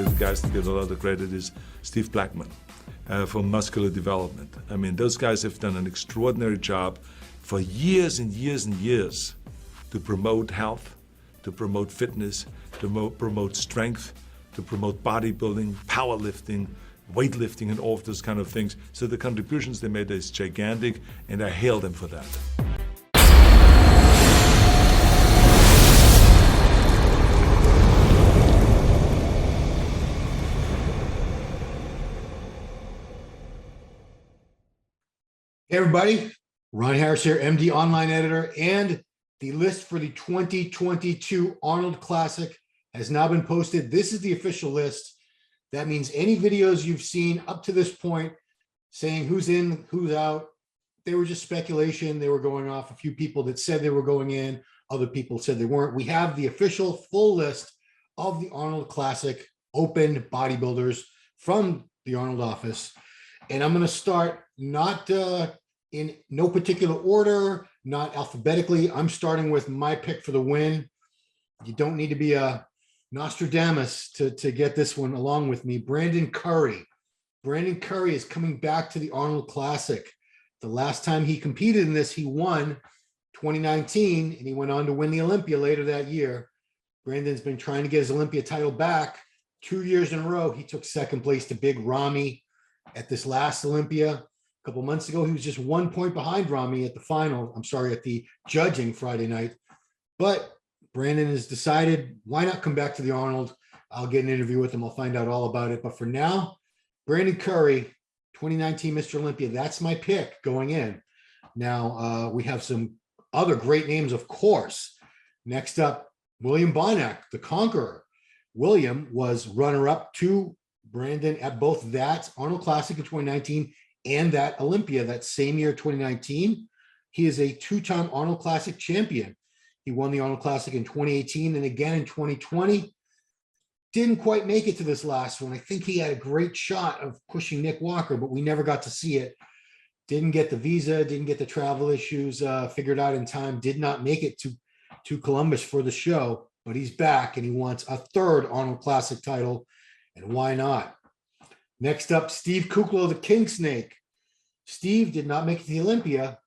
the guys that get a lot of credit is Steve Blackman from Muscular development. I mean, those guys have done an extraordinary job for years and years and years to promote health, to promote fitness, to promote strength, to promote bodybuilding, powerlifting, weightlifting, and all of those kind of things. So the contributions they made is gigantic, and I hail them for that. Hey everybody, Ron Harris here, MD online editor, and the list for the 2022 Arnold Classic has now been posted. This is the official list. That means any videos you've seen up to this point saying who's in, who's out, they were just speculation. They were going off a few people that said they were going in, other people said they weren't. We have the official full list of the Arnold Classic open bodybuilders from the Arnold office. And I'm going to start not in no particular order, not alphabetically. I'm starting with my pick for the win. You don't need to be a Nostradamus to get this one along with me. Brandon Curry. Brandon Curry is coming back to the Arnold Classic. The last time he competed in this, he won 2019, and he went on to win the Olympia later that year. Brandon's been trying to get his Olympia title back 2 years in a row. He took second place to Big Ramy at this last Olympia. A couple months ago, he was just 1 point behind Ramy at the final. I'm sorry, at the judging Friday night. But Brandon has decided, why not come back to the Arnold? I'll get an interview with him. I'll find out all about it. But for now, Brandon Curry, 2019 Mr. Olympia. That's my pick going in. Now, we have some other great names, of course. Next up, William Bonac, the Conqueror. William was runner-up to Brandon at both that Arnold Classic in 2019 and that Olympia that same year, 2019. He is a two-time Arnold Classic champion. He won the Arnold Classic in 2018 and again in 2020. Didn't quite make it to this last one. I think he had a great shot of pushing Nick Walker, but we never got to see it. Didn't get the visa, didn't get the travel issues figured out in time, did not make it to Columbus for the show, but he's back and he wants a third Arnold Classic title. And why not? Next up, Steve Kuklo, the King Snake. Steve did not make it to the Olympia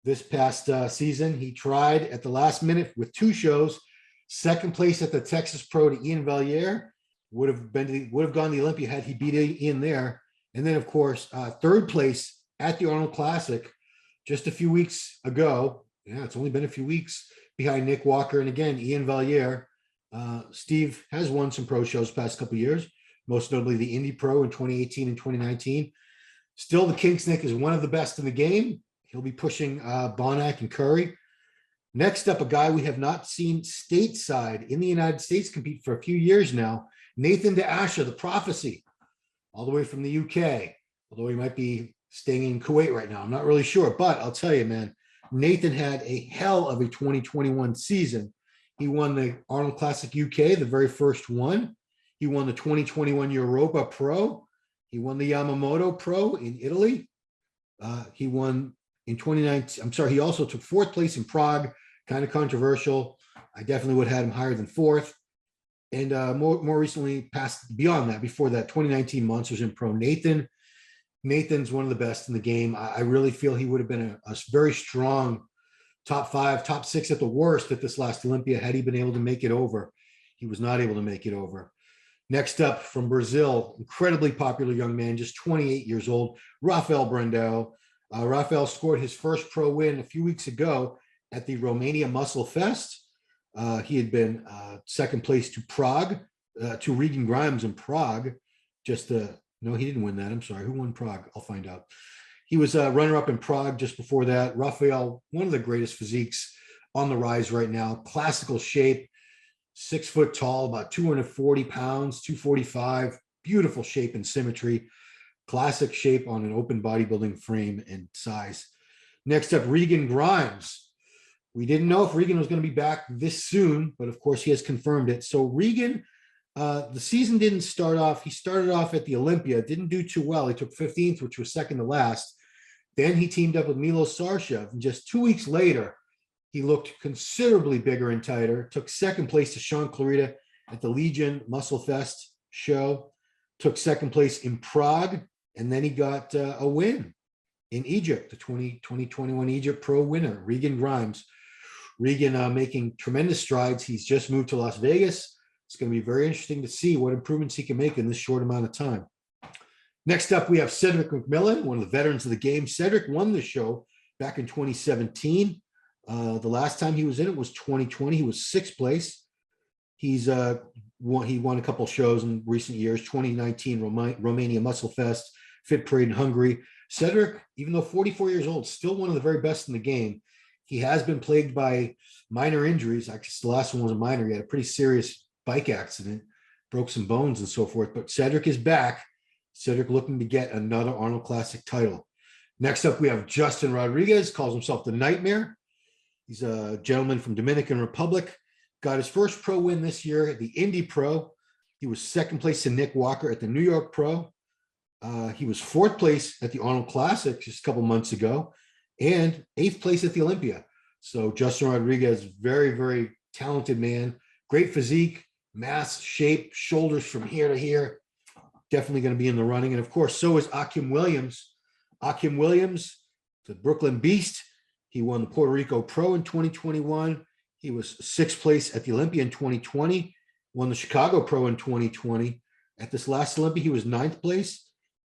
this past season. He tried at the last minute with two shows. Second place at the Texas Pro to Ian Valliere. Would have gone to the Olympia had he beat Ian there. And then, of course, third place at the Arnold Classic just a few weeks ago. Yeah, it's only been a few weeks behind Nick Walker. And again, Ian Valliere. Steve has won some pro shows the past couple of years, most notably the Indy Pro in 2018 and 2019. Still, the King Snake is one of the best in the game. He'll be pushing Bonac and Curry. Next up, a guy we have not seen stateside in the United States compete for a few years now, Nathan DeAsha, the Prophecy, all the way from the UK, although he might be staying in Kuwait right now. I'm not really sure, but I'll tell you, man, Nathan had a hell of a 2021 season. He won the Arnold Classic UK, the very first one. He won the 2021 Europa Pro. He won the Yamamoto Pro in Italy. He won in 2019. I'm sorry, he also took fourth place in Prague. Kind of controversial. I definitely would have had him higher than fourth. And more recently, past beyond that, before that, 2019 Monsters in Pro. Nathan's one of the best in the game. I really feel he would have been a very strong top 5, top 6 at the worst at this last Olympia had he been able to make it over. He was not able to make it over. Next up from Brazil, incredibly popular young man, just 28 years old, Rafael Brandão. Rafael scored his first pro win a few weeks ago at the Romania Muscle Fest. He had been second place to Prague, to Regan Grimes in Prague. No, he didn't win that. I'm sorry. Who won Prague? I'll find out. He was a runner-up in Prague just before that. Rafael, one of the greatest physiques on the rise right now. Classical shape, 6 foot tall, about 240 pounds, 245. Beautiful shape and symmetry. Classic shape on an open bodybuilding frame and size. Next up, Regan Grimes. We didn't know if Regan was going to be back this soon, but of course he has confirmed it. So Regan, the season didn't start off. He started off at the Olympia, didn't do too well. He took 15th, which was second to last. Then he teamed up with Milos Sarcev. And just 2 weeks later, he looked considerably bigger and tighter, took second place to Sean Clarita at the Legion Muscle Fest. show. Took second place in Prague, and then he got a win in Egypt, the 2021 Egypt Pro winner, Regan Grimes. Regan making tremendous strides. He's just moved to Las Vegas. It's going to be very interesting to see what improvements he can make in this short amount of time. Next up, we have Cedric McMillan, one of the veterans of the game. Cedric won the show back in 2017. The last time he was in it was 2020. He was sixth place. He won a couple shows in recent years, 2019 Romania Muscle Fest, Fit Parade in Hungary. Cedric, even though 44 years old, still one of the very best in the game. He has been plagued by minor injuries. Actually, the last one was a minor. He had a pretty serious bike accident, broke some bones and so forth. But Cedric is back. Cedric looking to get another Arnold Classic title. Next up, we have Justin Rodriguez, calls himself the Nightmare. He's a gentleman from Dominican Republic. Got his first pro win this year at the Indy Pro. He was second place to Nick Walker at the New York Pro. He was fourth place at the Arnold Classic just a couple months ago, and eighth place at the Olympia. So Justin Rodriguez, very, very talented man, great physique, mass, shape, shoulders from here to here. Definitely going to be in the running. And of course, so is Akim Williams. Akim Williams, the Brooklyn Beast. He won the Puerto Rico Pro in 2021. He was sixth place at the Olympia in 2020, won the Chicago Pro in 2020. At this last Olympia, he was ninth place.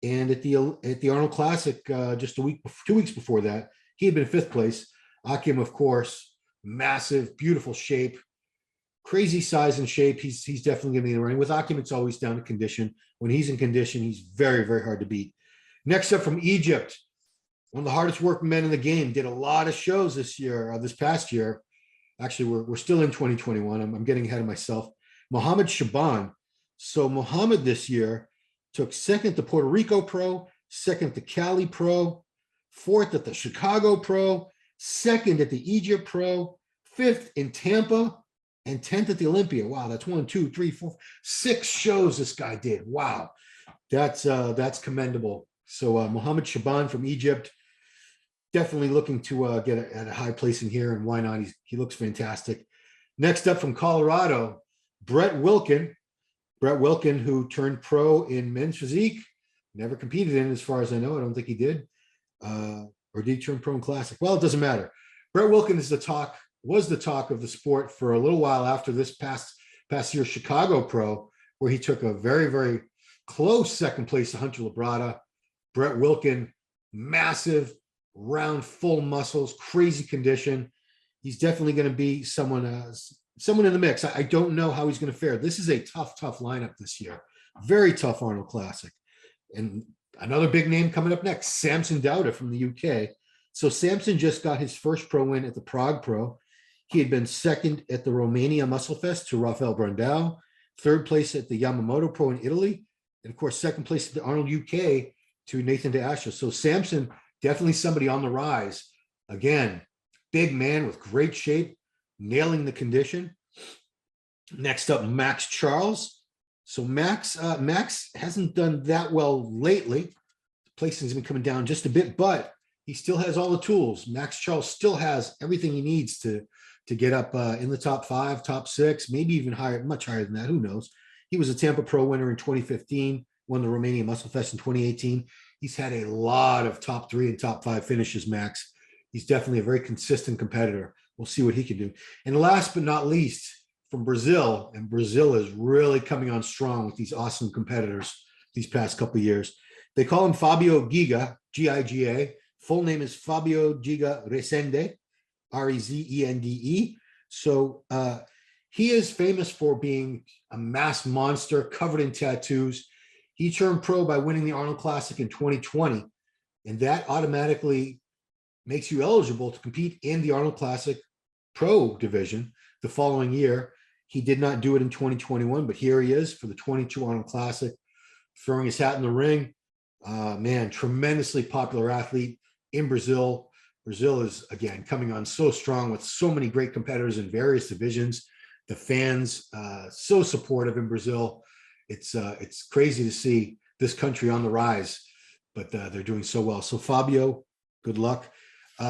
And at the Arnold Classic, just 2 weeks before that, he had been fifth place. Akim, of course, massive, beautiful shape, crazy size and shape. He's definitely going to be in the running. With Akim, it's always down to condition. When he's in condition, he's very, very hard to beat. Next up from Egypt, one of the hardest working men in the game, did a lot of shows this past year. Actually, we're still in 2021. I'm getting ahead of myself. Mohammed Shaban. So Mohammed this year took second at the Puerto Rico Pro, second at the Cali Pro, fourth at the Chicago Pro, second at the Egypt Pro, fifth in Tampa, and 10th at the Olympia. Wow, that's 1, 2, 3, 4, 6 shows this guy did. Wow, that's commendable. So Mohammed Shaban from Egypt, definitely looking to get at a high place in here, and why not? He looks fantastic. Next up from Colorado, Brett Wilkin. Brett Wilkin, who turned pro in men's physique, never competed in, as far as I know. I don't think he did. Or did he turn pro in classic? Well, it doesn't matter. Brett Wilkin was the talk of the sport for a little while after this past year's Chicago Pro, where he took a very, very close second place to Hunter Labrada. Brett Wilkin, massive, round, full muscles, crazy condition. He's definitely going to be someone in the mix. I don't know how he's going to fare. This is a tough lineup this year. Very tough Arnold Classic. And another big name coming up next, Samson Dauda from the UK. So Samson just got his first pro win at the Prague Pro. He had been second at the Romania Muscle Fest to Rafael Brandao, third place at the Yamamoto Pro in Italy, and of course, second place at the Arnold UK to Nathan DeAsha. So Samson, definitely somebody on the rise. Again, big man with great shape, nailing the condition. Next up, Max Charles. So Max hasn't done that well lately. The placing's been coming down just a bit, but he still has all the tools. Max Charles still has everything he needs to get up in the top 5, top 6, maybe even higher, much higher than that. Who knows? He was a Tampa Pro winner in 2015, won the Romania Muscle Fest in 2018. He's had a lot of top 3 and top 5 finishes, Max. He's definitely a very consistent competitor. We'll see what he can do. And last but not least, from Brazil, and Brazil is really coming on strong with these awesome competitors these past couple of years. They call him Fabio Giga, Giga. Full name is Fabio Giga Rezende, Rezende. So he is famous for being a mass monster covered in tattoos. He turned pro by winning the Arnold Classic in 2020, and that automatically makes you eligible to compete in the Arnold Classic Pro division the following year. He did not do it in 2021, but here he is for the 22 Arnold Classic, throwing his hat in the ring. Man, tremendously popular athlete in Brazil. Brazil is, again, coming on so strong with so many great competitors in various divisions. The fans, so supportive in Brazil. It's crazy to see this country on the rise, but they're doing so well. So Fabio, good luck.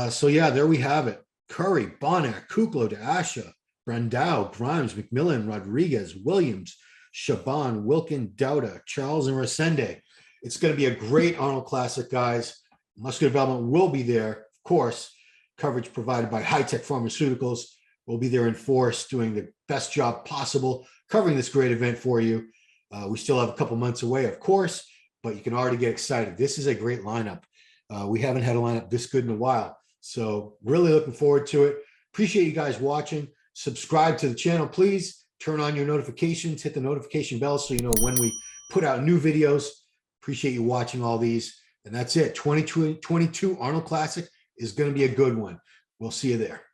So yeah, there we have it. Curry, Bonac, Kuklo, DeAsha, Brandao, Grimes, McMillan, Rodriguez, Williams, Shaban, Wilkin, Dauda, Charles, and Resende. It's going to be a great Arnold Classic, guys. Muscular Development will be there, of course. Coverage provided by High Tech Pharmaceuticals. We'll be there in force, doing the best job possible, covering this great event for you. We still have a couple months away, of course, but you can already get excited. This is a great lineup. We haven't had a lineup this good in a while. So really looking forward to it. Appreciate you guys watching. Subscribe to the channel, please. Turn on your notifications, hit the notification bell so you know when we put out new videos. Appreciate you watching all these. And that's it. 2022 Arnold Classic is going to be a good one. We'll see you there.